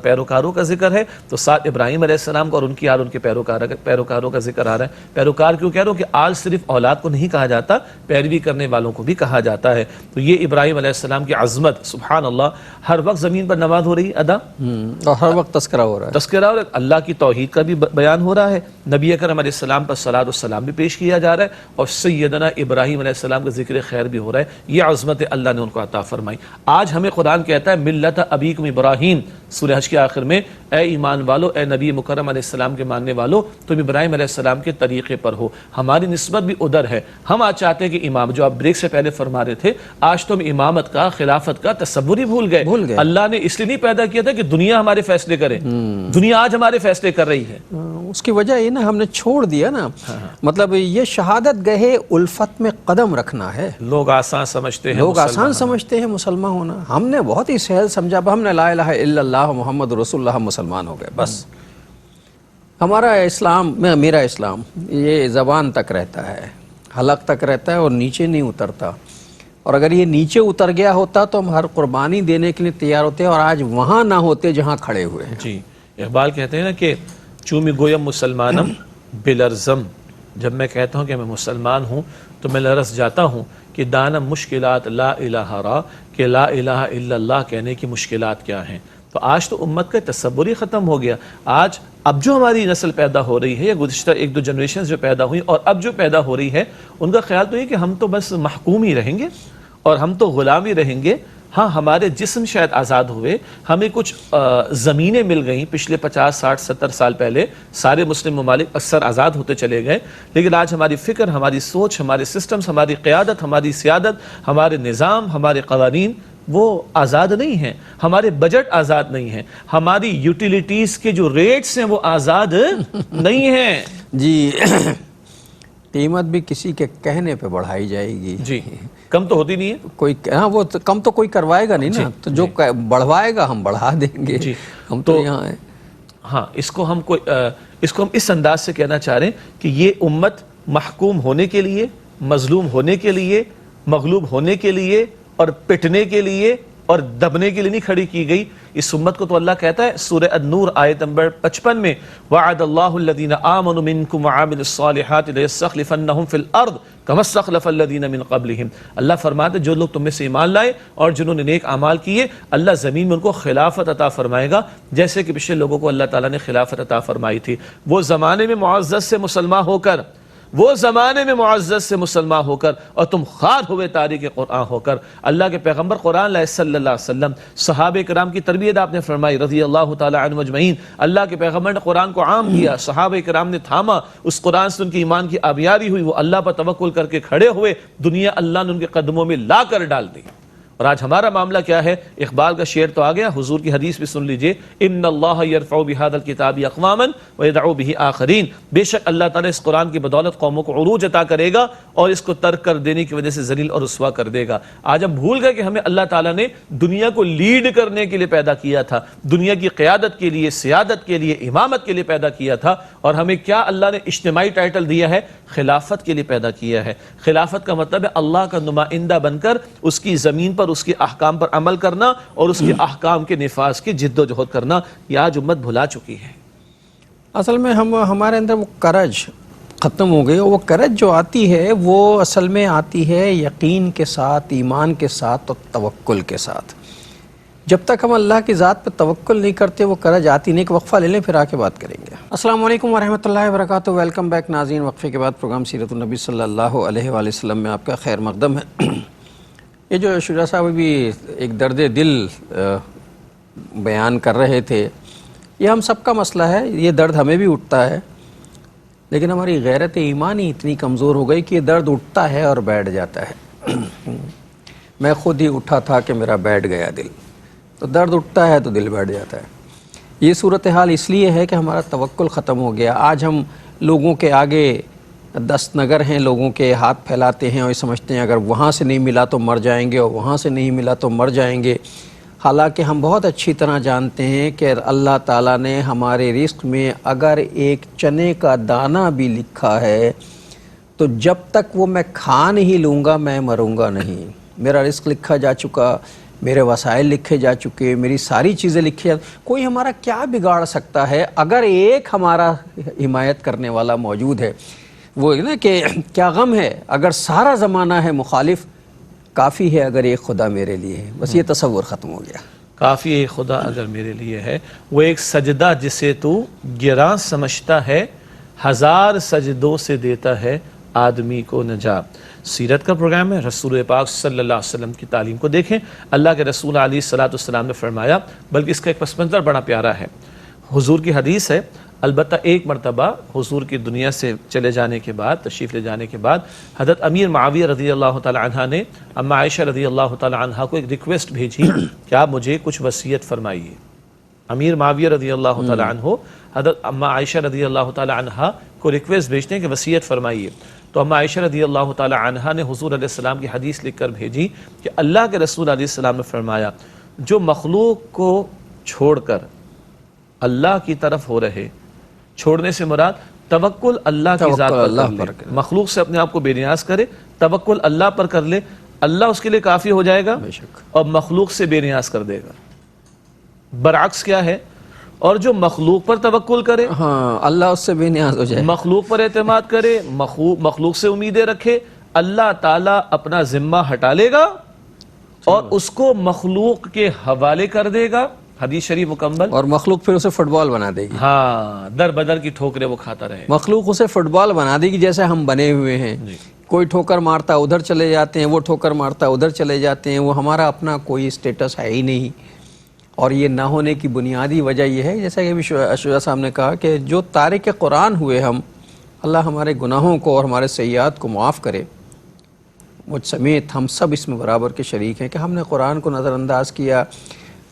پیروکاروں کا ذکر ہے. تو ساتھ ابراہیم علیہ السلام کا اور ان کی آل، ان کے پیروکاروں کا ذکر آ رہا ہے. پیروکار کیوں کہہ رہا ہوں کہ آل صرف اولاد کو نہیں کہا جاتا، پیروی کرنے والوں کو بھی کہا جاتا ہے. تو یہ ابراہیم علیہ السلام کی عظمت، سبحان اللہ. ہر وقت زمین پر نماز ہو رہی ہے ادا، اور ہر وقت تذکرہ ہو رہا ہے، تذکرہ، اور اللہ کی توحید کا بھی بیان ہو رہا ہے. نبی اکرم علیہ السلام پر صلاۃ والسلام بھی پیش کیا جا رہا ہے، اور سیدنا ابراہیم علیہ السلام کا ذکر خیر بھی ہو رہا ہے. یہ عظمت اللہ نے ان کو عطا فرمائی. آج ہمیں قرآن کہتا ہے ملت ابیکم ابراہیم، سورہ حج کے آخر میں، اے ایمان والو، اے نبی مکرم علیہ السلام کے ماننے والو، تم ابراہیم علیہ السلام کے طریقے پر ہو. ہماری نسبت بھی ادھر ہے. ہم آج چاہتے ہیں کہ امام، جو آپ بریک سے پہلے فرما رہے تھے، آج تم امامت کا، خلافت کا تصور ہی بھول گئے. اللہ نے اس لیے نہیں پیدا کیا تھا کہ دنیا ہمارے فیصلے کرے. دنیا آج ہمارے فیصلے کر رہی ہے. اس کی وجہ یہ نا ہم نے چھوڑ دیا نا. مطلب یہ شہادت گہے الفت میں قدم رکھنا ہے. لوگ آسان سمجھتے ہیں مسلمان ہونا. ہم نے بہت ہی سہل سمجھا، ہم نے لا الہ الا اللہ محمد رسول اللہ مسلمان ہو گئے بس. ہمارا اسلام، میرا اسلام یہ زبان تک رہتا ہے، حلق تک رہتا ہے، اور نیچے نہیں اترتا. اور اگر یہ نیچے اتر گیا ہوتا تو ہم ہر قربانی دینے کے لیے تیار ہوتے، اور آج وہاں نہ ہوتے جہاں کھڑے ہوئے ہیں. جی، اقبال کہتے ہیں نا کہ چومی گویم مسلمانم بلرزم. جب میں کہتا ہوں کہ میں مسلمان ہوں تو میں لرز جاتا ہوں کہ دانم مشکلات لا الہ را، کہ لا الہ الا اللہ کہنے کی مشکلات کیا ہیں. تو آج تو امت کا تصور ہی ختم ہو گیا. آج اب جو ہماری نسل پیدا ہو رہی ہے، یا گزشتہ ایک دو جنریشنز جو پیدا ہوئی اور اب جو پیدا ہو رہی ہے، ان کا خیال تو یہ کہ ہم تو بس محکوم ہی رہیں گے اور ہم تو غلام ہی رہیں گے. ہاں، ہمارے جسم شاید آزاد ہوئے، ہمیں کچھ زمینیں مل گئیں پچھلے 50 60 70 سال پہلے، سارے مسلم ممالک اکثر آزاد ہوتے چلے گئے، لیکن آج ہماری فکر، ہماری سوچ، ہمارے سسٹمز، ہماری قیادت، ہماری سیادت، ہمارے نظام، ہمارے قوانین وہ آزاد نہیں ہیں. ہمارے بجٹ آزاد نہیں ہیں. ہماری یوٹیلیٹیز کے جو ریٹس ہیں وہ آزاد نہیں ہیں. جی، قیمت بھی کسی کے کہنے پہ بڑھائی جائے گی. جی، کم تو ہوتی نہیں ہے کوئی. ہاں، وہ کم تو کوئی کروائے گا نہیں نا. تو جو بڑھوائے گا ہم بڑھا دیں گے. ہم تو یہاں ہیں. ہاں، اس کو ہم اس انداز سے کہنا چاہ رہے ہیں کہ یہ امت محکوم ہونے کے لیے، مظلوم ہونے کے لیے، مغلوب ہونے کے لیے اور پٹنے کے لیے اور دبنے کے لیے نہیں کھڑی کی گئی. اس امت کو تو اللہ کہتا ہے سورہ النور آیت نمبر 55 میں، وعد اللہ الذین آمنوا منکم وعاملوا الصالحات لیستخلفنہم فی الارض کما استخلف الذین من قبلہم. اللہ فرماتے جو لوگ تم میں سے ایمان لائے اور جنہوں نے نیک اعمال کیے، اللہ زمین میں ان کو خلافت عطا فرمائے گا، جیسے کہ پچھلے لوگوں کو اللہ تعالیٰ نے خلافت عطا فرمائی تھی. وہ زمانے میں معزز سے مسلمان ہو کر، وہ زمانے میں معزز سے مسلمان ہو کر، اور تم خار ہوئے تاریخ قرآن ہو کر. اللہ کے پیغمبر قرآن لائے صلی اللہ علیہ وسلم، صحابہ کرام کی تربیت آپ نے فرمائی رضی اللہ تعالیٰ عنہ اجمعین. اللہ کے پیغمبر نے قرآن کو عام کیا، صحابہ کرام نے تھاما، اس قرآن سے ان کی ایمان کی آبیاری ہوئی، وہ اللہ پر توکل کر کے کھڑے ہوئے، دنیا اللہ نے ان کے قدموں میں لا کر ڈال دی. اور آج ہمارا معاملہ کیا ہے؟ اقبال کا شعر تو آ گیا، حضور کی حدیث بھی سن لیجئے، ان اللہ یرفع بہذا الکتاب اقواما ویدع بہ آخرین، بے شک اللہ تعالیٰ اس قرآن کی بدولت قوموں کو عروج عطا کرے گا اور اس کو ترک کر دینے کی وجہ سے ذلیل اور رسوا کر دے گا۔ آج ہم بھول گئے کہ ہمیں اللہ تعالیٰ نے دنیا کو لیڈ کرنے کے لیے پیدا کیا تھا، دنیا کی قیادت کے لیے، سیادت کے لیے، امامت کے لیے پیدا کیا تھا، اور ہمیں کیا اللہ نے اجتماعی ٹائٹل دیا ہے؟ خلافت کے لیے پیدا کیا ہے۔ خلافت کا مطلب ہے اللہ کا نمائندہ بن کر اس کی زمین پر اس کے احکام پر عمل کرنا اور اس کے احکام کے نفاذ کی جد و جہد کرنا۔ یہ آج امت بھلا چکی ہے۔ اصل میں ہمارے اندر وہ کرج ختم ہو گئی، وہ کرج جو آتی ہے وہ اصل میں آتی ہے یقین کے ساتھ، ایمان کے ساتھ اور توکل کے ساتھ۔ جب تک ہم اللہ کی ذات پہ توکل نہیں کرتے وہ کرج آتی نہیں۔ کہ وقفہ لے لیں پھر آ کے بات کریں گے۔ السلام علیکم ورحمۃ اللہ وبرکاتہ، ویلکم بیک ناظرین۔ وقفے کے بعد پروگرام سیرت النبی صلی اللہ علیہ وآلہ وسلم میں آپ کا خیر مقدم ہے۔ یہ جو شجاع صاحب بھی ایک درد دل بیان کر رہے تھے، یہ ہم سب کا مسئلہ ہے، یہ درد ہمیں بھی اٹھتا ہے، لیکن ہماری غیرت ایمانی اتنی کمزور ہو گئی کہ یہ درد اٹھتا ہے اور بیٹھ جاتا ہے۔ میں خود ہی اٹھا تھا کہ میرا بیٹھ گیا دل، تو درد اٹھتا ہے تو دل بیٹھ جاتا ہے۔ یہ صورتحال اس لیے ہے کہ ہمارا توکل ختم ہو گیا۔ آج ہم لوگوں کے آگے دست نگر ہیں، لوگوں کے ہاتھ پھیلاتے ہیں اور یہ سمجھتے ہیں اگر وہاں سے نہیں ملا تو مر جائیں گے اور وہاں سے نہیں ملا تو مر جائیں گے، حالانکہ ہم بہت اچھی طرح جانتے ہیں کہ اللہ تعالیٰ نے ہمارے رزق میں اگر ایک چنے کا دانہ بھی لکھا ہے تو جب تک وہ میں کھا نہیں لوں گا میں مروں گا نہیں۔ میرا رزق لکھا جا چکا، میرے وسائل لکھے جا چکے، میری ساری چیزیں لکھی، کوئی ہمارا کیا بگاڑ سکتا ہے اگر ایک ہمارا حمایت کرنے والا موجود ہے۔ وہ نا کہ کیا غم ہے اگر سارا زمانہ ہے مخالف، کافی ہے اگر ایک خدا میرے لیے ہے۔ بس یہ تصور ختم ہو گیا۔ کافی ایک خدا اگر میرے لیے ہے، وہ ایک سجدہ جسے تو گراں سمجھتا ہے، ہزار سجدوں سے دیتا ہے آدمی کو نجات۔ سیرت کا پروگرام ہے، رسول پاک صلی اللہ علیہ وسلم کی تعلیم کو دیکھیں۔ اللہ کے رسول علیہ السلام نے فرمایا، بلکہ اس کا ایک پس منظر بڑا پیارا ہے۔ حضور کی حدیث ہے، البتہ ایک مرتبہ حضور کی دنیا سے چلے جانے کے بعد، تشریف لے جانے کے بعد، حضرت امیر معاویہ رضی اللہ تعالی عنہ نے اما عائشہ رضی اللہ تعالی عنہ کو ایک ریکویسٹ بھیجی کہ آپ مجھے کچھ وصیت فرمائیے۔ امیر معاویہ رضی اللہ تعالی عنہ حضرت اما عائشہ رضی اللہ تعالی عنہ کو ریکویسٹ بھیجتے ہیں کہ وصیت فرمائیے۔ تو اما عائشہ رضی اللہ تعالی عنہ نے حضور علیہ السلام کی حدیث لکھ کر بھیجی کہ اللہ کے رسول علیہ السلام نے فرمایا، جو مخلوق کو چھوڑ کر اللہ کی طرف ہو رہے، چھوڑنے سے مراد توکل اللہ کی ذات پر کر لے، مخلوق سے اپنے آپ کو بے نیاز کرے، توکل اللہ پر کر لے، اللہ اس کے لیے کافی ہو جائے گا اور مخلوق سے بے نیاز کر دے گا۔ برعکس کیا ہے؟ اور جو مخلوق پر توکل کرے، ہاں اللہ اس سے بے نیاز ہو جائے، مخلوق پر اعتماد کرے، مخلوق سے امیدیں رکھے، اللہ تعالیٰ اپنا ذمہ ہٹا لے گا اور اس کو مخلوق کے حوالے کر دے گا۔ حدیث شریف مکمل۔ اور مخلوق پھر اسے فٹ بال بنا دے گی۔ ہاں، در بدر کی ٹھوکریں وہ کھاتا رہے، مخلوق اسے فٹ بال بنا دے گی جیسے ہم بنے ہوئے ہیں۔ کوئی ٹھوکر مارتا ادھر چلے جاتے ہیں، وہ ٹھوکر مارتا ادھر چلے جاتے ہیں، وہ ہمارا اپنا کوئی سٹیٹس ہے ہی نہیں۔ اور یہ نہ ہونے کی بنیادی وجہ یہ ہے، جیسا کہ شجاع صاحب نے کہا، کہ جو تارک قرآن ہوئے ہم، اللہ ہمارے گناہوں کو اور ہمارے سیئات کو معاف کرے۔ مجھ سمیت ہم سب اس میں برابر کے شریک ہیں کہ ہم نے قرآن کو نظر انداز کیا،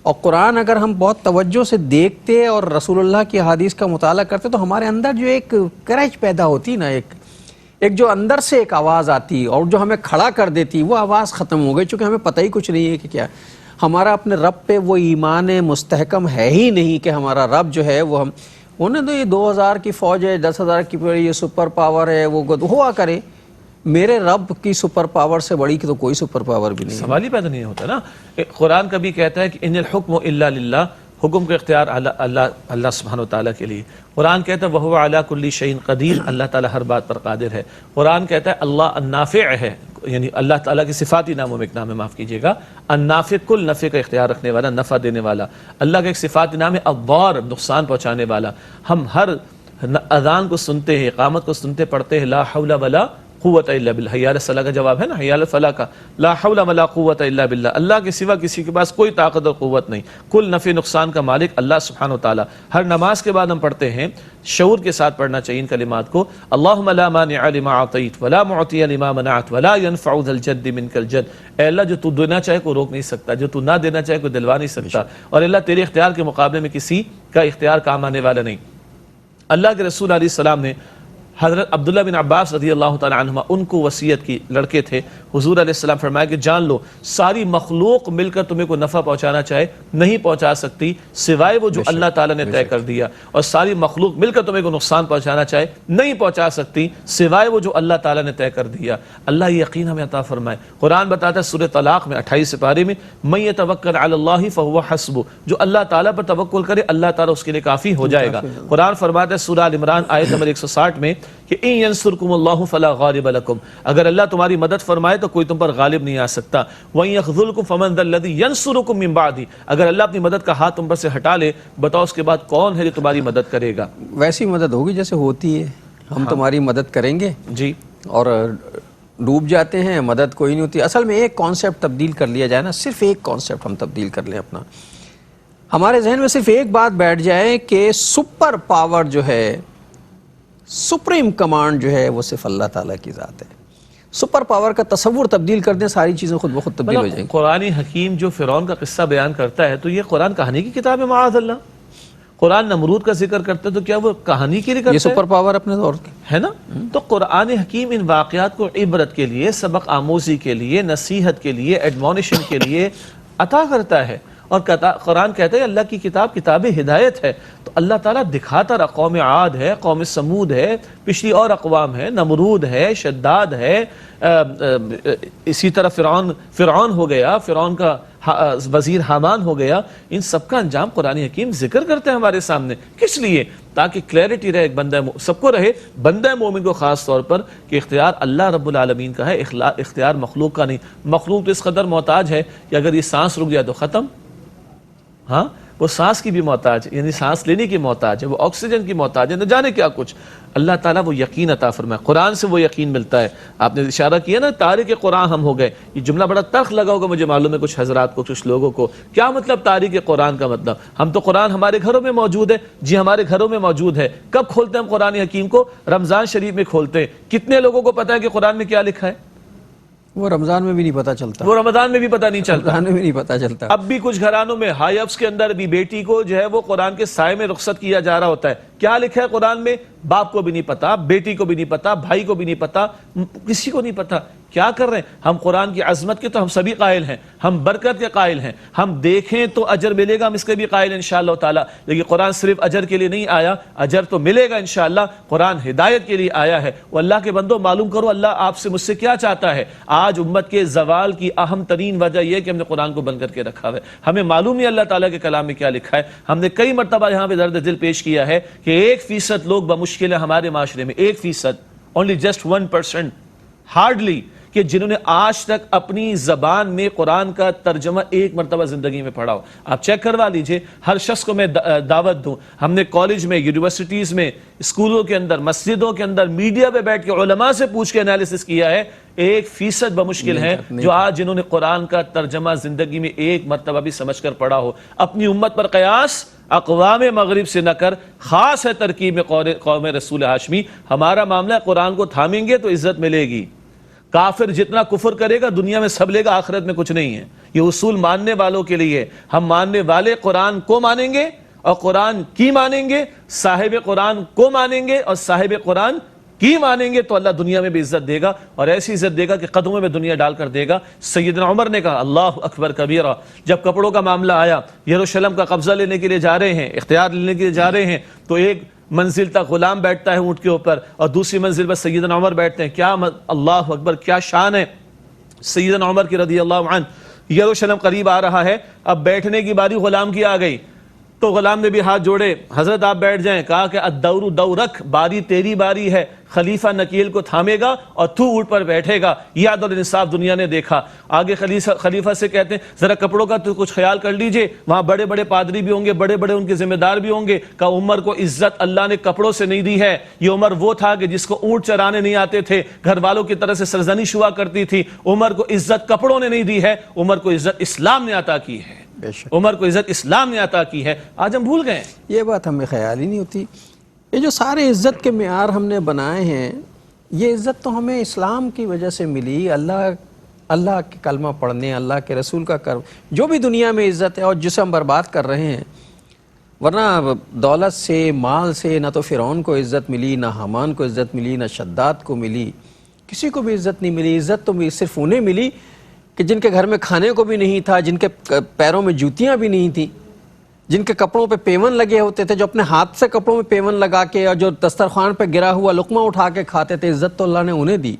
اور قرآن اگر ہم بہت توجہ سے دیکھتے اور رسول اللہ کی احادیث کا مطالعہ کرتے تو ہمارے اندر جو ایک کرج پیدا ہوتی نا، ایک جو اندر سے ایک آواز آتی اور جو ہمیں کھڑا کر دیتی، وہ آواز ختم ہو گئی، چونکہ ہمیں پتہ ہی کچھ نہیں ہے کہ کیا ہمارا اپنے رب پہ وہ ایمان مستحکم ہے ہی نہیں کہ ہمارا رب جو ہے وہ انہیں تو یہ 2000 کی فوج ہے، 10,000 کی یہ سپر پاور ہے، وہ ہوا کرے، میرے رب کی سپر پاور سے بڑی کی تو کوئی سپر پاور بھی نہیں ہے۔ سوال ہی پیدا نہیں ہوتا نا۔ قرآن کبھی کہتا ہے کہ ان الحکم الا للہ، حکم کا اختیار اللہ سبحانہ وتعالیٰ کے لیے۔ قرآن کہتا ہے وَهُوَ عَلَى كُلِّ شَيْءٍ قدیر، اللہ تعالیٰ ہر بات پر قادر ہے۔ قرآن کہتا ہے اللہ النافع ہے، یعنی اللہ تعالیٰ کے صفاتی ناموں میں ایک نام ہے، معاف کیجیے گا، النافع، کل نفع کا اختیار رکھنے والا، نفع دینے والا۔ اللہ کا ایک صفاتی نام ہے الضار، نقصان پہنچانے والا۔ ہم ہر اذان کو سنتے ہیں، اقامت کو سنتے پڑھتے ہیں لا حول ولا قوت الا باللہ. حی علی الصلاۃ کا جواب ہے نا، حی علی الفلاح کا، لا حول ولا قوت الا باللہ. اللہ کے سوا کسی کے پاس کوئی طاقت اور قوت نہیں. کل نفع نقصان کا مالک اللہ سبحانہ و تعالیٰ. ہر نماز کے بعد ہم پڑھتے ہیں، شعور کے ساتھ پڑھنا چاہیے ان کلمات کو. اللہم لا مانع لما اعطیت ولا معطی لما منعت ولا ينفع ذا الجد منک الجد. اے اللہ جو تو دینا چاہے کوئی روک نہیں سکتا، جو تو نہ دینا چاہے کوئی دلوا نہیں سکتا، اور اللہ تیرے اختیار کے مقابلے میں کسی کا اختیار کام آنے والا نہیں. اللہ کے رسول علیہ السلام نے حضرت عبداللہ بن عباس رضی اللہ تعالی عنہما ان کو وصیت کی، لڑکے تھے. حضور علیہ السلام فرمایا کہ جان لو ساری مخلوق مل کر تمہیں کوئی نفع پہنچانا چاہے نہیں پہنچا سکتی سوائے وہ جو اللہ تعالیٰ نے طے کر دیا، اور ساری مخلوق مل کر تمہیں کوئی نقصان پہنچانا چاہے نہیں پہنچا سکتی سوائے وہ جو اللہ تعالیٰ نے طے کر دیا. اللہ یہ یقین ہمیں عطا فرمائے. قرآن بتاتا ہے سورہ طلاق میں 28 سپارے میں، من یتوکل علی اللہ فہو حسبہ. جو اللہ تعالیٰ پر توکل کرے اللہ تعالیٰ اس کے لیے کافی ہو جائے گا. قرآن فرماتا ہے سورہ ال عمران آیت نمبر 160 میں کہ ان ینصرکم اللہ فلا غالب لکم. اگر اللہ تمہاری مدد فرمائے تو کوئی تم پر غالب نہیں آ سکتا. وَإِن يَخْذُلْكُمْ فَمَنْ ذَا الَّذِي يَنصُرُكُمْ مِنْ بَعْدِهِ. اگر اللہ اپنی مدد کا ہاتھ تم پر سے ہٹا لے، بتاؤ اس کے بعد کون ہے جو تمہاری مدد کرے گا؟ ویسی مدد ہوگی جیسے ہوتی ہے. ہم تمہاری مدد کریں گے جی، اور ڈوب جاتے ہیں، مدد کوئی نہیں ہوتی. اصل میں ایک کانسیپٹ تبدیل کر لیا جائے نا، صرف ایک کانسیپٹ ہم تبدیل کر لیں اپنا، ہمارے ذہن میں صرف ایک بات بیٹھ جائے کہ سپر پاور جو ہے، سپریم کمانڈ جو ہے وہ صرف اللہ تعالیٰ کی ذات ہے. سپر پاور کا تصور تبدیل کر دیں، ساری چیزیں خود بخود تبدیل ہو جائیں گی. قرآن حکیم جو فرعون کا قصہ بیان کرتا ہے تو یہ قرآن کہانی کی کتاب ہے معاذ اللہ. قرآن نمرود کا ذکر کرتا ہے تو کیا وہ کہانی کے لیے کرتا ہے؟ یہ سپر پاور اپنے دور کی ہے نا. تو قرآن حکیم ان واقعات کو عبرت کے لیے، سبق آموزی کے لیے، نصیحت کے لیے، ایڈمونیشن کے لیے عطا کرتا ہے. اور قرآن کہتا ہے اللہ کی کتاب کتاب ہدایت ہے. تو اللہ تعالیٰ دکھاتا رہا، قوم عاد ہے، قوم سمود ہے، پچھلی اور اقوام ہے، نمرود ہے، شداد ہے، اسی طرح فرعون ہو گیا، فرعون کا وزیر حامان ہو گیا. ان سب کا انجام قرآن حکیم ذکر کرتے ہیں ہمارے سامنے. کس لیے؟ تاکہ کلیئرٹی رہے ایک بندہ سب کو رہے، بندہ مومن کو خاص طور پر، کہ اختیار اللہ رب العالمین کا ہے، اختیار مخلوق کا نہیں. مخلوق تو اس قدر محتاج ہے کہ اگر یہ سانس رک جائے تو ختم. ہاں، وہ سانس کی بھی محتاج ہے، یعنی سانس لینے کی محتاج ہے، وہ آکسیجن کی محتاج ہے، نہ جانے کیا کچھ. اللہ تعالیٰ وہ یقین عطا فرمائے. قرآن سے وہ یقین ملتا ہے. آپ نے اشارہ کیا نا تارک قرآن ہم ہو گئے. یہ جملہ بڑا تلخ لگا ہوگا مجھے معلوم ہے کچھ حضرات کو، کچھ لوگوں کو. کیا مطلب تارک قرآن کا مطلب؟ ہم تو قرآن ہمارے گھروں میں موجود ہے. جی ہمارے گھروں میں موجود ہے. کب کھولتے ہیں ہم قرآن حکیم کو؟ رمضان شریف میں کھولتے ہیں. کتنے لوگوں کو پتہ ہے کہ قرآن میں کیا لکھا ہے؟ وہ رمضان میں بھی نہیں پتہ چلتا. وہ رمضان میں بھی پتہ نہیں چلتا. رمضان میں بھی نہیں پتہ چلتا. اب بھی کچھ گھرانوں میں ہائی افس کے اندر بھی بیٹی کو جو ہے وہ قرآن کے سائے میں رخصت کیا جا رہا ہوتا ہے. کیا لکھا ہے قرآن میں؟ باپ کو بھی نہیں پتا، بیٹی کو بھی نہیں پتا، بھائی کو بھی نہیں پتا، کسی کو نہیں پتا. کیا کر رہے ہیں ہم؟ قرآن کی عظمت کے تو ہم سبھی قائل ہیں، ہم برکت کے قائل ہیں، ہم دیکھیں تو اجر ملے گا ہم اس کے بھی قائل ہیں انشاءاللہ تعالی. لیکن قرآن صرف اجر کے لیے نہیں آیا، اجر تو ملے گا انشاءاللہ. قرآن ہدایت کے لیے آیا ہے. وہ اللہ کے بندوں معلوم کرو اللہ آپ سے مجھ سے کیا چاہتا ہے. آج امت کے زوال کی اہم ترین وجہ یہ کہ ہم نے قرآن کو بند کر کے رکھا ہے. ہمیں معلوم نہیں اللہ تعالیٰ کے کلام میں کیا لکھا ہے. ہم نے کئی مرتبہ یہاں پہ درد دل پیش کیا ہے کہ 1% لوگ بمشکل ہے ہمارے معاشرے میں، 1%، only just 1%، hardly، کہ جنہوں نے آج تک اپنی زبان میں قرآن کا ترجمہ ایک مرتبہ زندگی میں پڑھا ہو. آپ چیک کروا لیجئے. ہر شخص کو میں دعوت دوں، ہم نے کالج میں، یونیورسٹیز میں، اسکولوں کے اندر، مسجدوں کے اندر، میڈیا پہ بیٹھ کے علماء سے پوچھ کے انالیسس کیا ہے. 1% بمشکل ہیں جو آج جنہوں نے قرآن کا ترجمہ زندگی میں ایک مرتبہ بھی سمجھ کر پڑھا ہو. اپنی امت پر قیاس اقوام مغرب سے نہ کر. خاص ہے ترکیب میں قوم رسول ہاشمی. ہمارا معاملہ ہے قرآن کو تھامیں گے تو عزت ملے گی. کافر جتنا کفر کرے گا دنیا میں سب لے گا، آخرت میں کچھ نہیں ہے. یہ اصول ماننے والوں کے لیے. ہم ماننے والے قرآن کو مانیں گے اور قرآن کی مانیں گے، صاحب قرآن کو مانیں گے اور صاحب قرآن کی مانیں گے تو اللہ دنیا میں بھی عزت دے گا، اور ایسی عزت دے گا کہ قدموں میں دنیا ڈال کر دے گا. سیدنا عمر نے کہا اللہ اکبر کبیرہ. جب کپڑوں کا معاملہ آیا، یروشلم کا قبضہ لینے کے لیے جا رہے ہیں، اختیار لینے کے لیے جا رہے ہیں، تو ایک منزل تک غلام بیٹھتا ہے اونٹ کے اوپر اور دوسری منزل پر سیدنا عمر بیٹھتے ہیں. کیا اللہ اکبر، کیا شان ہے سیدنا عمر کی رضی اللہ عنہ. یروشلم قریب آ رہا ہے، اب بیٹھنے کی باری غلام کی آ گئی تو غلام نے بھی ہاتھ جوڑے، حضرت آپ بیٹھ جائیں. کہا کہ الدور دورک، باری تیری باری ہے. خلیفہ نکیل کو تھامے گا اور تو اونٹ پر بیٹھے گا. یہ عدل اور انصاف دنیا نے دیکھا. آگے خلیفہ سے کہتے ہیں ذرا کپڑوں کا تو کچھ خیال کر لیجئے, وہاں بڑے بڑے پادری بھی ہوں گے, بڑے بڑے ان کے ذمہ دار بھی ہوں گے. کہ عمر کو عزت اللہ نے کپڑوں سے نہیں دی ہے. یہ عمر وہ تھا کہ جس کو اونٹ چرانے نہیں آتے تھے, گھر والوں کی طرح سے سرزنش ہوا کرتی تھی. عمر کو عزت کپڑوں نے نہیں دی ہے, عمر کو عزت اسلام نے عطا کی ہے. عمر کو عزت اسلام نے عطا کی ہے. آج ہم بھول گئے. یہ بات ہمیں خیال ہی نہیں ہوتی. یہ جو سارے عزت کے معیار ہم نے بنائے ہیں, یہ عزت تو ہمیں اسلام کی وجہ سے ملی. اللہ کے کلمہ پڑھنے, اللہ کے رسول کا جو بھی دنیا میں عزت ہے اور جسے ہم برباد کر رہے ہیں. ورنہ دولت سے, مال سے نہ تو فرعون کو عزت ملی, نہ حامان کو عزت ملی, نہ شداد کو ملی, کسی کو بھی عزت نہیں ملی. عزت تو صرف انہیں ملی کہ جن کے گھر میں کھانے کو بھی نہیں تھا, جن کے پیروں میں جوتیاں بھی نہیں تھیں, جن کے کپڑوں پہ پیون لگے ہوتے تھے, جو اپنے ہاتھ سے کپڑوں میں پیون لگا کے اور جو دسترخوان پہ گرا ہوا لقمہ اٹھا کے کھاتے تھے. عزت تو اللہ نے انہیں دی.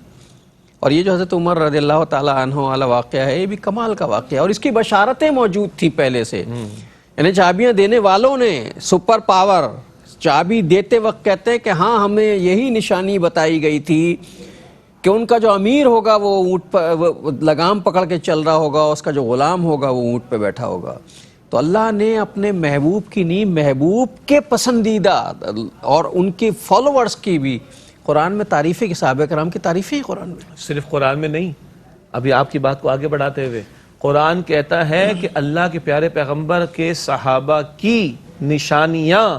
اور یہ جو حضرت عمر رضی اللہ تعالیٰ عنہ والا واقعہ ہے, یہ بھی کمال کا واقعہ ہے. اور اس کی بشارتیں موجود تھیں پہلے سے. یعنی چابیاں دینے والوں نے, سپر پاور چابی دیتے وقت کہتے ہیں کہ ہاں ہمیں یہی نشانی بتائی گئی تھی کہ ان کا جو امیر ہوگا وہ اونٹ پر لگام پکڑ کے چل رہا ہوگا, اس کا جو غلام ہوگا وہ اونٹ پہ بیٹھا ہوگا. تو اللہ نے اپنے محبوب کی نہیں, محبوب کے پسندیدہ اور ان کے فالوورز کی بھی قرآن میں تعریفیں, کہ صحابہ کرام کی تعریفیں قرآن میں. صرف قرآن میں نہیں, ابھی آپ کی بات کو آگے بڑھاتے ہوئے قرآن کہتا ہے کہ اللہ کے پیارے پیغمبر کے صحابہ کی نشانیاں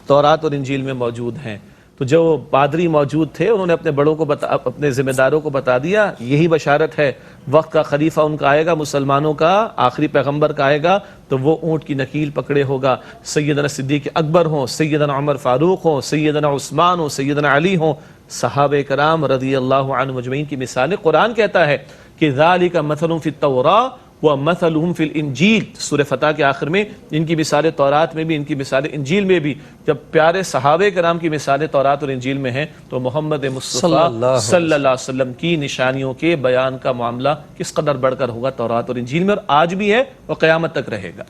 تورات اور انجیل میں موجود ہیں. تو جو پادری موجود تھے انہوں نے اپنے بڑوں کو اپنے ذمہ داروں کو بتا دیا, یہی بشارت ہے. وقت کا خلیفہ ان کا آئے گا, مسلمانوں کا آخری پیغمبر کا آئے گا, تو وہ اونٹ کی نکیل پکڑے ہوگا. سیدنا صدیق اکبر ہوں, سیدنا عمر فاروق ہوں, سیدنا عثمان ہوں, سیدنا علی ہوں, صحابہ کرام رضی اللہ عنہ مجمعین کی مثالیں. قرآن کہتا ہے کہ ذالک مثل فی التوراۃ ومثلهم فی الانجیل. سورہ فتح کے آخر میں ان کی مثالیں تورات میں بھی, ان کی مثالیں انجیل میں بھی. جب پیارے صحابہ کرام کی مثالیں تورات اور انجیل میں ہیں, تو محمد مصطفیٰ صلی اللہ علیہ وسلم کی نشانیوں کے بیان کا معاملہ کس قدر بڑھ کر ہوگا تورات اور انجیل میں, اور آج بھی ہے اور قیامت تک رہے گا.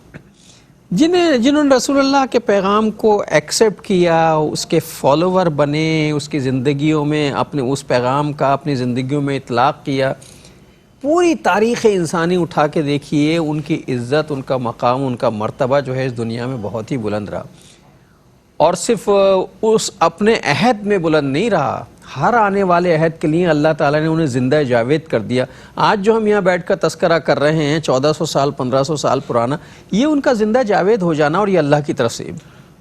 جنہوں نے رسول اللہ کے پیغام کو ایکسیپٹ کیا, اس کے فالوور بنے, اس کی زندگیوں میں اپنے اس پیغام کا اپنی زندگیوں میں اطلاق کیا, پوری تاریخ انسانی اٹھا کے دیکھیے, ان کی عزت, ان کا مقام, ان کا مرتبہ جو ہے اس دنیا میں بہت ہی بلند رہا. اور صرف اس اپنے عہد میں بلند نہیں رہا, ہر آنے والے عہد کے لیے اللہ تعالیٰ نے انہیں زندہ جاوید کر دیا. آج جو ہم یہاں بیٹھ کر تذکرہ کر رہے ہیں 1400 سال 1500 سال پرانا, یہ ان کا زندہ جاوید ہو جانا, اور یہ اللہ کی طرف سے.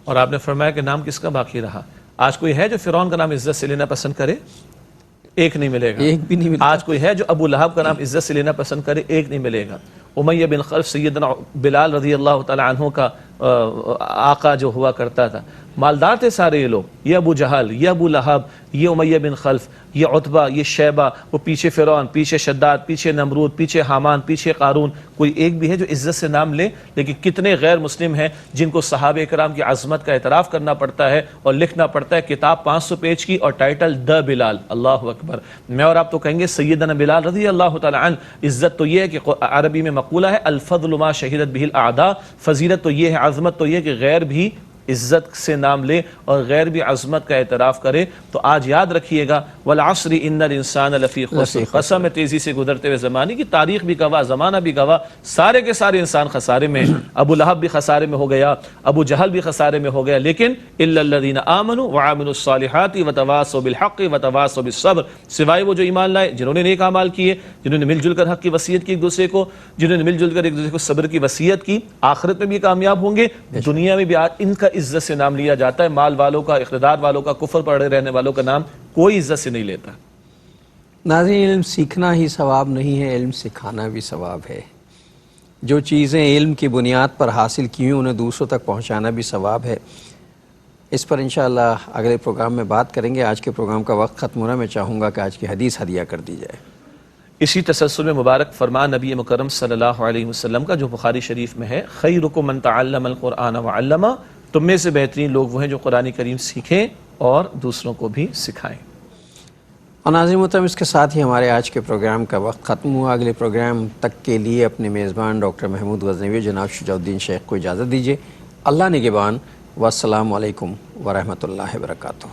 اور آپ نے فرمایا کہ نام کس کا باقی رہا؟ آج کوئی ہے جو فرعون کا نام عزت سے لینا پسند کرے؟ ایک نہیں ملے گا. ایک بھی نہیں ملے. آج کوئی ہے جو ابو لہب کا نام عزت سے لینا پسند کرے؟ ایک نہیں ملے گا. امیہ بن خلف سیدنا بلال رضی اللہ تعالی عنہ کا آقا جو ہوا کرتا تھا, مالدار تھے سارے یہ لوگ, یہ ابو جہل, یہ ابو لہب, یہ امیہ بن خلف, یہ عتبہ, یہ شیبہ, وہ پیچھے فرعون, پیچھے شداد, پیچھے نمرود, پیچھے حامان, پیچھے قارون. کوئی ایک بھی ہے جو عزت سے نام لے؟ لیکن کتنے غیر مسلم ہیں جن کو صحابہ کرام کی عظمت کا اعتراف کرنا پڑتا ہے اور لکھنا پڑتا ہے کتاب 500 پیج کی اور ٹائٹل دا بلال. اللہ اکبر. میں اور آپ تو کہیں گے سیدنا بلال رضی اللہ تعالی عنہ. عزت تو یہ ہے کہ عربی میں مقولہ ہے الفضل ما شہدت به الاعداء. فضیلت تو یہ ہے, عظمت تو یہ کہ غیر بھی عزت سے نام لے اور غیر بھی عظمت کا اعتراف کرے. تو آج یاد رکھیے گا والعصر ان الانسان لفی خسر. قسم ہے تیزی سے گزرتے ہوئے زمانے کی, تاریخ بھی گواہ, زمانہ بھی گواہ, سارے کے سارے انسان خسارے میں. ابو لہب بھی خسارے میں ہو گیا, ابو جہل بھی خسارے میں ہو گیا, لیکن الا الذین آمنوا وعملوا الصالحات وتواصوا بالحق وتواصوا بالصبر. سوائے وہ جو ایمان لائے, جنہوں نے نیک اعمال کیے, جنہوں نے مل جل کر حق کی وصیت کی ایک دوسرے کو, جنہوں نے مل جل کر ایک دوسرے کو صبر کی وصیت کی, آخرت میں بھی کامیاب ہوں گے, دنیا میں بھی. ان کا عزت سے نام لیا جاتا ہے, مال والوں کا, اقتدار والوں کا, کفر پڑے رہنے والوں کا نام کوئی عزت سے نہیں لیتا. ناظرین, علم سیکھنا ہی ثواب نہیں ہے, علم سکھانا بھی ثواب ہے. جو چیزیں علم کی بنیاد پر حاصل کی ہیں انہیں دوسروں تک پہنچانا بھی ثواب ہے. اس پر انشاءاللہ اگلے پروگرام میں بات کریں گے. آج کے پروگرام کا وقت ختم ہو رہا ہے. میں چاہوں گا کہ آج کی حدیث ہدیہ کر دی جائے. اسی تسلسل میں مبارک فرمان نبی مکرم صلی اللہ علیہ وسلم کا جو بخاری شریف میں ہے, خیرکم من تعلم القرآن وعلمہ. تم میں سے بہترین لوگ وہ ہیں جو قرآن کریم سیکھیں اور دوسروں کو بھی سکھائیں. اور ناظرین محترم, اس کے ساتھ ہی ہمارے آج کے پروگرام کا وقت ختم ہوا. اگلے پروگرام تک کے لیے اپنے میزبان ڈاکٹر محمود غزنوی جناب شجاع الدین شیخ کو اجازت دیجیے. اللہ نگہبان. والسلام علیکم ورحمۃ اللہ وبرکاتہ.